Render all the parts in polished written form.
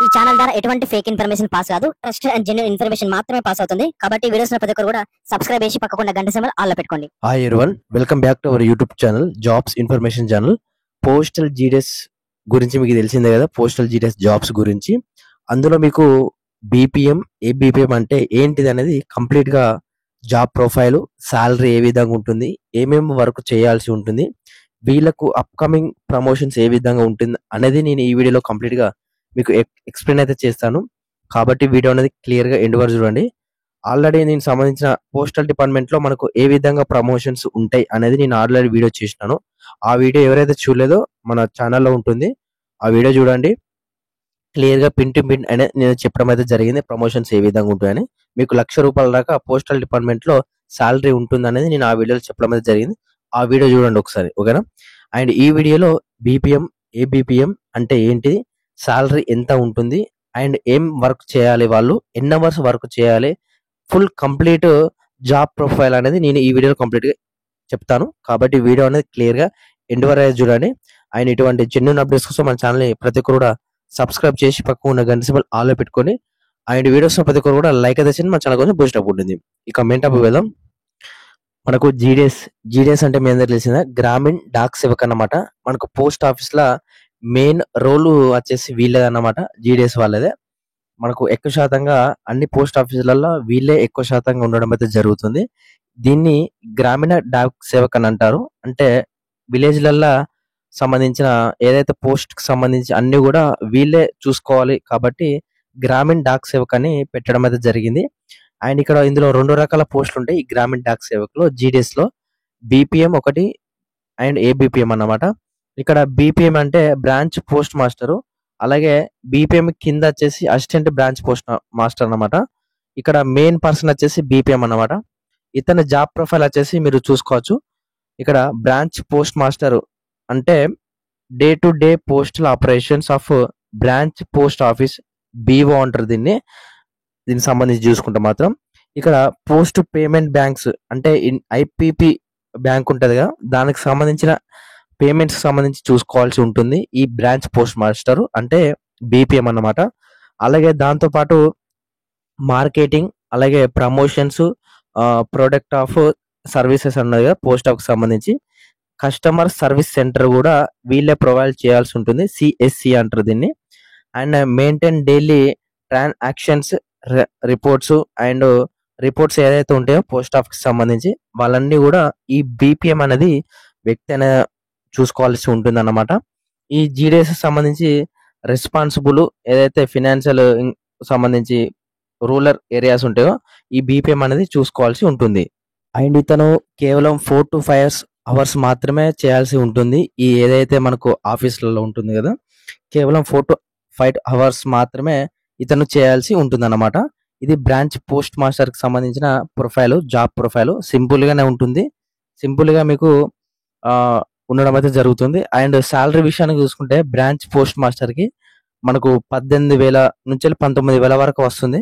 ఈ ఛానల్ ద్వారా ఎటువంటి ఫేక్ ఇన్ఫర్మేషన్ పాస్ కాదు. ట్రస్టెడ్ అండ్ జెన్యూన్ ఇన్ఫర్మేషన్ మాత్రమే పాస్ అవుతుంది. కాబట్టి వీడియోస్ ప్రతి ఒక్కరు కూడా సబ్స్క్రైబ్ చేసి పక్కకుండా గంట సింబల్ ఆల్ లో పెట్టుకోండి. Hi everyone, welcome back to our YouTube channel jobs information channel. Postal GDS గురించి మీకు తెలిసిందే కదా. పోస్టల్ జీడీఎస్ జాబ్స్ గురించి అందులో మీకు బీపీఎం, ఏబీపీఎం అంటే ఏంటిది అనేది కంప్లీట్ గా జాబ్ ప్రొఫైల్, సాలరీ ఏ విధంగా ఉంటుంది, ఏమేమి వర్క్ చేయాల్సి ఉంటుంది, వీళ్ళకు అప్కమింగ్ ప్రమోషన్స్ ఏ విధంగా ఉంటుంది అనేది నేను ఈ వీడియోలో కంప్లీట్ గా మీకు ఎక్స్ప్లెయిన్ అయితే చేస్తాను. కాబట్టి వీడియో అనేది క్లియర్ గా ఎండ్ వరకు చూడండి. ఆల్రెడీ నేను సంబంధించిన పోస్టల్ డిపార్ట్మెంట్ లో మనకు ఏ విధంగా ప్రమోషన్స్ ఉంటాయి అనేది నేను ఆల్రెడీ వీడియో చేసినాను. ఆ వీడియో ఎవరైతే చూడలేదో మన ఛానల్లో ఉంటుంది, ఆ వీడియో చూడండి. క్లియర్ గా పిన్ టు పిన్ అనేది నేను చెప్పడం అయితే జరిగింది. ప్రమోషన్స్ ఏ విధంగా ఉంటాయని, మీకు ₹1,00,000 దాకా పోస్టల్ డిపార్ట్మెంట్ లో సాలరీ ఉంటుంది అనేది నేను ఆ వీడియోలో చెప్పడం అయితే జరిగింది. ఆ వీడియో చూడండి ఒకసారి, ఓకేనా. అండ్ ఈ వీడియోలో బీపీఎం, ఏబీపీఎం అంటే ఏంటి, సాలరీ ఎంత ఉంటుంది, అండ్ ఏం వర్క్ చేయాలి, వాళ్ళు ఎన్ని అవర్స్ వర్క్ చేయాలి, ఫుల్ కంప్లీట్ జాబ్ ప్రొఫైల్ అనేది నేను ఈ వీడియోలో కంప్లీట్ గా చెప్తాను. కాబట్టి వీడియో అనేది క్లియర్ గా ఎండ్ వరకు చూడండి. అండ్ ఇటువంటి జెన్యూన్ అప్డేట్స్ కోసం మన ఛానల్ ని ప్రతి ఒక్కరు కూడా సబ్స్క్రైబ్ చేసి పక్కన ఉన్న గంట సింబల్ ఆల్ లో పెట్టుకొని, అండ్ వీడియోస్ ప్రతి ఒక్కరు కూడా లైక్ అయితే చేయండి. మన ఛానల్ కొంచెం బూస్ట్ అప్ ఉంటుంది. ఇక మెయిన్ టాపిక్ వెళ్దాం. మనకు జీడీఎస్ అంటే మీ అందరికి తెలిసిందా, గ్రామీణ్ డాక్ సేవక్ అన్నమాట. మనకు పోస్ట్ ఆఫీస్ లా మెయిన్ రోల్ వచ్చేసి వీళ్ళదే అన్నమాట, జీడీఎస్ వాళ్ళదే. మనకు ఎక్కువ శాతంగా అన్ని పోస్ట్ ఆఫీసులలో వీళ్ళే ఎక్కువ శాతంగా ఉండడం అయితే జరుగుతుంది. దీన్ని గ్రామీణ డాక్ సేవక్ అని అంటారు. అంటే విలేజ్లల్లో సంబంధించిన ఏదైతే పోస్ట్ కి సంబంధించి అన్ని కూడా వీళ్ళే చూసుకోవాలి. కాబట్టి గ్రామీణ డాక్ సేవక్ అని పెట్టడం అయితే జరిగింది. అండ్ ఇక్కడ ఇందులో 2 రకాల పోస్టులు ఉంటాయి ఈ గ్రామీణ డాక్ సేవక్ లో, జీడీఎస్ లో. బీపీఎం ఒకటి అండ్ ఏబీపీఎం అన్నమాట. ఇక్కడ బీపీఎం అంటే బ్రాంచ్ పోస్ట్ మాస్టర్, అలాగే బీపీఎం కింద వచ్చేసి అసిస్టెంట్ బ్రాంచ్ పోస్ట్ మాస్టర్ అన్నమాట. ఇక్కడ మెయిన్ పర్సన్ వచ్చేసి బీపీఎం అన్నమాట. ఇతని జాబ్ ప్రొఫైల్ వచ్చేసి మీరు చూసుకోవచ్చు. ఇక్కడ బ్రాంచ్ పోస్ట్ మాస్టర్ అంటే day to day postal operations of branch post office, BO అంటారు దీనికి సంబంధించి చూసుకుంటే మాత్రం. ఇక్కడ పోస్ట్ పేమెంట్ బ్యాంక్స్ అంటే ఐపీపీ బ్యాంక్ ఉంటది కదా, దానికి సంబంధించిన పేమెంట్స్ సంబంధించి చూసుకోవాల్సి ఉంటుంది ఈ బ్రాంచ్ పోస్ట్ మాస్టర్ అంటే బీపీఎం అన్నమాట. అలాగే దాంతో పాటు మార్కెటింగ్, అలాగే ప్రమోషన్స్, ప్రొడక్ట్ ఆఫ్ సర్వీసెస్ అన్నది కదా పోస్ట్ ఆఫీస్ సంబంధించి. కస్టమర్ సర్వీస్ సెంటర్ కూడా వీళ్ళే ప్రొవైడ్ చేయాల్సి ఉంటుంది, సిఎస్సి అంటారు దీన్ని. And maintain daily transactions reports and reports ఏదైతే ఉంటాయో పోస్ట్ ఆఫీస్ సంబంధించి వాళ్ళన్నీ కూడా ఈ బీపీఎం అనేది వ్యక్తి అనే చూసుకోవాల్సి ఉంటుంది అన్నమాట. ఈ జీడీఎస్ సంబంధించి రెస్పాన్సిబుల్ ఏదైతే ఫినాన్షియల్ సంబంధించి రూరల్ ఏరియాస్ ఉంటాయో ఈ బీపీఎం అనేది చూసుకోవాల్సి ఉంటుంది. అండ్ ఇతను కేవలం 4 to 5 అవర్స్ మాత్రమే చేయాల్సి ఉంటుంది. ఈ ఏదైతే మనకు ఆఫీసులలో ఉంటుంది కదా, కేవలం 4 to 5 అవర్స్ మాత్రమే ఇతను చేయాల్సి ఉంటుంది అన్నమాట. ఇది బ్రాంచ్ పోస్ట్ మాస్టర్ కి సంబంధించిన ప్రొఫైల్, జాబ్ ప్రొఫైల్. సింపుల్ గానే ఉంటుంది, సింపుల్ గా మీకు ఉండడం అయితే జరుగుతుంది. అండ్ సాలరీ విషయానికి చూసుకుంటే బ్రాంచ్ పోస్ట్ మాస్టర్ కి మనకు 18,000 నుంచి 19,000 వరకు వస్తుంది.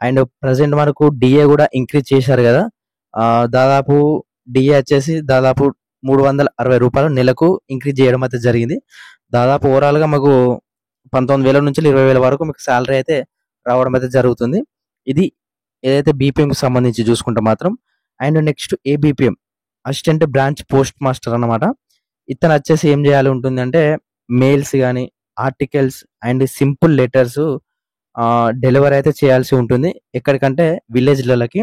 అండ్ ప్రజెంట్ మనకు డిఏ కూడా ఇంక్రీజ్ చేశారు కదా, దాదాపు డిఏ వచ్చేసి దాదాపు ₹360 నెలకు ఇంక్రీజ్ చేయడం అయితే జరిగింది. దాదాపు ఓవరాల్ గా మాకు 19,000 నుంచి 20,000 వరకు మీకు సాలరీ అయితే రావడం అయితే జరుగుతుంది. ఇది ఏదైతే బీపీఎం కి సంబంధించి చూసుకుంటే మాత్రం. And next ABPM, assistant branch post master అన్నమాట. ఇతను వచ్చేసి ఏం చేయాలి ఉంటుంది అంటే మెయిల్స్ కానీ, articles and simple letters delivery అయితే చేయాల్సి ఉంటుంది. ఎక్కడికంటే విలేజ్లకి,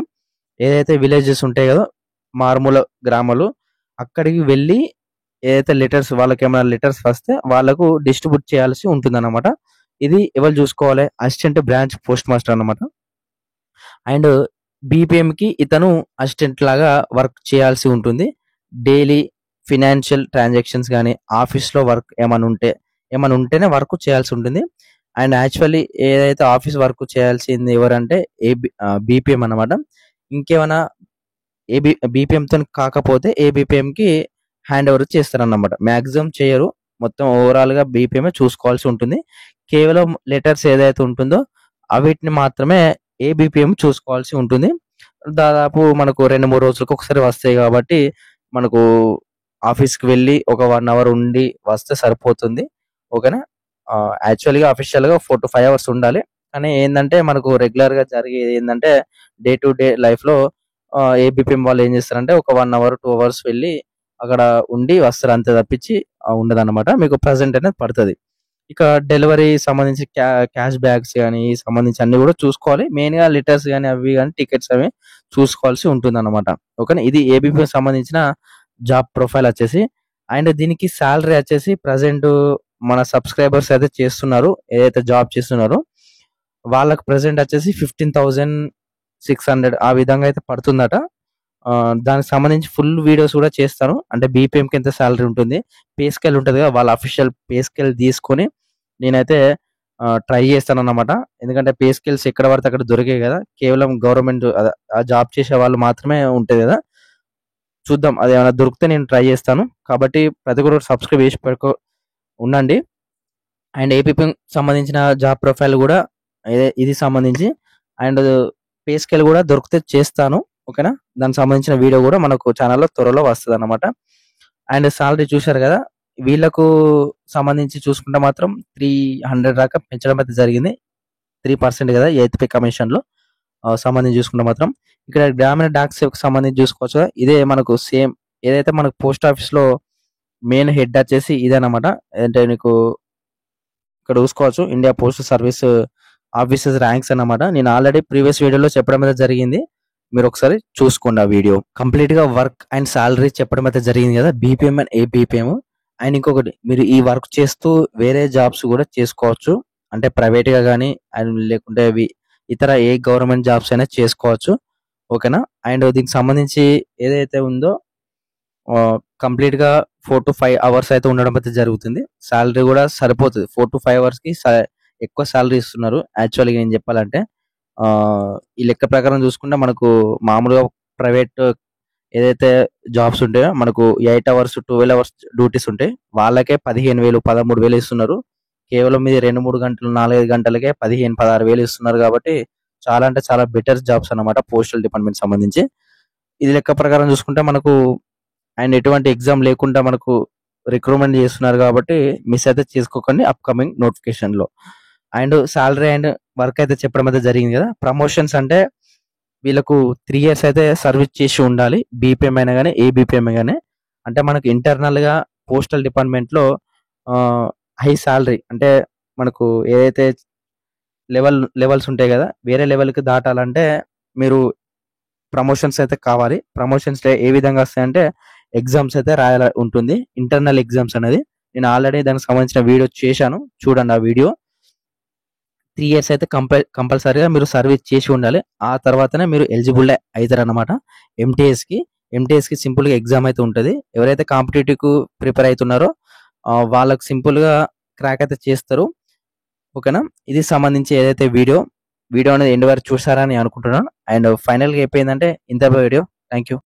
ఏదైతే విలేజెస్ ఉంటాయి కదా మారుమూల గ్రామాలు, అక్కడికి వెళ్ళి ఏదైతే లెటర్స్, వాళ్ళకి ఏమైనా లెటర్స్ వస్తే వాళ్ళకు డిస్ట్రిబ్యూట్ చేయాల్సి ఉంటుంది అన్నమాట. ఇది ఎవరు చూసుకోవాలి, అసిస్టెంట్ బ్రాంచ్ పోస్ట్ మాస్టర్ అన్నమాట. అండ్ బీపీఎం కి ఇతను అసిస్టెంట్ లాగా వర్క్ చేయాల్సి ఉంటుంది. డైలీ ఫినాన్షియల్ ట్రాన్సాక్షన్స్ కానీ, ఆఫీస్ లో వర్క్ ఏమైనా ఉంటేనే వర్క్ చేయాల్సి ఉంటుంది. అండ్ యాక్చువల్లీ ఏదైతే ఆఫీస్ వర్క్ చేయాల్సింది ఎవరంటే బీపీఎం అన్నమాట. ఇంకేమైనా బీపీఎం తో కాకపోతే ఏబీపీఎం కి హ్యాండ్ ఓవర్ చేస్తారన్నమాట. మాక్సిమం చేయరు, మొత్తం ఓవరాల్ గా బీపీఎం చూసుకోవాల్సి ఉంటుంది. కేవలం లెటర్స్ ఏదైతే ఉంటుందో అవిటిని మాత్రమే ఏబీపీఎం చూసుకోవాల్సి ఉంటుంది. దాదాపు మనకు 2-3 రోజులకు ఒకసారి వస్తాయి కాబట్టి మనకు ఆఫీస్ కి వెళ్ళి ఒక 1 hour ఉండి వస్తే సరిపోతుంది, ఓకేనా. యాక్చువల్‌గా అఫీషియల్‌గా 4-5 అవర్స్ ఉండాలి. కానీ ఏందంటే మనకు రెగ్యులర్‌గా జరిగేది ఏందంటే డే టు డే లైఫ్‌లో ఏబీపీఎం వాళ్ళు ఏం చేస్తారంటే ఒక 1 అవర్, 2 అవర్స్ వెళ్లి అక్కడ ఉండి వస్తారు అంతే తప్పించి ఉండదన్నమాట. మీకు ప్రెజెంట్ అనేది పడతది. ఇక డెలివరీ సంబంధించి క్యాష్ బ్యాక్స్ గాని సంబంధించి అన్ని కూడా చూసుకోవాలి. మెయిన్‌గా లిటర్స్ గాని అవి గాని టికెట్స్ అవి చూసుకోవాల్సి ఉంటుందన్నమాట. ఓకేనా. ఇది ఏబీపీఎం సంబంధించిన జాబ్ ప్రొఫైల్ వచ్చేసి. అండ్ దీనికి సాలరీ వచ్చేసి ప్రెజెంట్ మన సబ్స్క్రైబర్స్ అయితే చేస్తున్నారు. ఏదైతే జాబ్ చేస్తున్నారో వాళ్ళకి ప్రెజెంట్ వచ్చేసి 15,600 ఆ విధంగా అయితే పడుతుందట. దానికి సంబంధించి ఫుల్ వీడియోస్ కూడా చేస్తాను. అంటే బీపీఎంకి ఎంత సాలరీ ఉంటుంది, పే స్కేల్ ఉంటది కదా! వాళ్ళ అఫీషియల్ పే స్కేల్ తీసుకొని నేనైతే ట్రై చేస్తానన్నమాట. ఎందుకంటే పే స్కేల్స్ ఎక్కడ పడితే అక్కడ దొరికాయి కదా! కేవలం గవర్నమెంట్ ఆ జాబ్ చేసే వాళ్ళు మాత్రమే ఉంటది కదా! చూద్దాం అదేమైనా దొరికితే నేను ట్రై చేస్తాను. కాబట్టి ప్రతి ఒక్కరు సబ్స్క్రైబ్ చేసి ఉండండి. అండ్ ఏపీఎం సంబంధించిన జాబ్ ప్రొఫైల్ కూడా ఇది సంబంధించి అండ్ పే స్కేల్ కూడా దొరికితే చేస్తాను. ఓకేనా. దానికి సంబంధించిన వీడియో కూడా మనకు ఛానల్లో త్వరలో వస్తదన్నమాట. అండ్ సాలరీ చూశారు కదా! వీళ్ళకు సంబంధించి చూసుకుంటే మాత్రం 300 దాకా పెంచడం అయితే జరిగింది. 3% కదా! ఎయిత్ పే కమిషన్‌లో సంబంధించి చూసుకుంటే మాత్రం ఇక్కడ గ్రామీణ డాక్ సేవకు సంబంధించి చూసుకోవచ్చు కదా! ఇదే మనకు సేమ్ ఏదైతే మనకు పోస్ట్ ఆఫీస్‌లో మెయిన్ హెడ్ వచ్చేసి ఇదేనమాట. అంటే నీకు ఇక్కడ చూసుకోవచ్చు India post service officers ranks అన్నమాట. నేను ఆల్రెడీ ప్రీవియస్ వీడియోలో చెప్పడం అయితే జరిగింది. మీరు ఒకసారి చూసుకోండి ఆ వీడియో. కంప్లీట్ గా వర్క్ అండ్ సాలరీ చెప్పడం అయితే జరిగింది కదా! BPM and ABPM. అండ్ ఇంకొకటి మీరు ఈ వర్క్ చేస్తూ వేరే జాబ్స్ కూడా చేసుకోవచ్చు. అంటే ప్రైవేట్ గా కానీ అండ్ లేకుంటే ఇతర ఏ గవర్నమెంట్ జాబ్స్ అయినా చేసుకోవచ్చు. ఓకేనా. అండ్ దీనికి సంబంధించి ఏదైతే ఉందో కంప్లీట్ గా 4-5 అవర్స్ అయితే ఉండడం అయితే జరుగుతుంది. సాలరీ కూడా సరిపోతుంది. 4-5 అవర్స్ కి ఎక్కువ సాలరీ ఇస్తున్నారు. యాక్చువల్‌గా నేను చెప్పాలంటే ఈ లెక్క ప్రకారం చూసుకుంటే మనకు మామూలుగా ప్రైవేట్ ఏదైతే జాబ్స్ ఉంటాయో మనకు 8 అవర్స్, 12 అవర్స్ డ్యూటీస్ ఉంటాయి. వాళ్ళకే 15,000, 13,000 ఇస్తున్నారు. కేవలం ఇది 2, 3 గంటలు, 4, 5 గంటలకే 15,000, 16,000 ఇస్తున్నారు కాబట్టి చాలా అంటే చాలా బెటర్ జాబ్స్ అన్నమాట పోస్టల్ డిపార్ట్మెంట్ సంబంధించి. ఇది లెక్క ప్రకారం చూసుకుంటే మనకు అండ్ ఎటువంటి ఎగ్జామ్ లేకుండా మనకు రిక్రూట్మెంట్ చేస్తున్నారు కాబట్టి మిస్ అయితే చేసుకోకండి అప్కమింగ్ నోటిఫికేషన్‌లో. అండ్ సాలరీ అండ్ వర్క్ అయితే చెప్పడం అయితే జరిగింది కదా! ప్రమోషన్స్ అంటే వీళ్ళకు 3 ఇయర్స్ అయితే సర్వీస్ చేసి ఉండాలి. బీపీఎం అయినా గాని, ఏబీపీఎం గాని. అంటే మనకు ఇంటర్నల్‌గా పోస్టల్ డిపార్ట్మెంట్‌లో హై సాలరీ అంటే మనకు ఏదైతే లెవెల్స్ ఉంటాయి కదా! వేరే లెవెల్‌కి దాటాలంటే మీరు ప్రమోషన్స్ అయితే కావాలి. ప్రమోషన్స్ ఏ విధంగా వస్తాయంటే ఎగ్జామ్స్ అయితే రాయాలి ఉంటుంది. ఇంటర్నల్ ఎగ్జామ్స్ అనేది. నేను ఆల్రెడీ దానికి సంబంధించిన వీడియో చేశాను. చూడండి ఆ వీడియో. 3 ఇయర్స్ అయితే కంపల్సరీగా మీరు సర్వీస్ చేసి ఉండాలి. ఆ తర్వాతనే మీరు ఎలిజిబుల్ అయితారన్నమాట ఎంటీఎస్‌కి. ఎంటీఎస్‌కి సింపుల్‌గా ఎగ్జామ్ అయితే ఉంటది. ఎవరైతే కాంపిటీటివ్‌కి ప్రిపేర్ అయితున్నారో వాళ్ళకి సింపుల్‌గా క్రాక్ అయితే చేస్తారు. ఓకేనా. ఇది సంబంధించి ఏదైతే వీడియో అనేది ఎండ్ వరకు చూసారని అనుకుంటున్నాను. అండ్ ఫైనల్‌గా అయిపోయిందంటే ఇంత వీడియో. Thank you.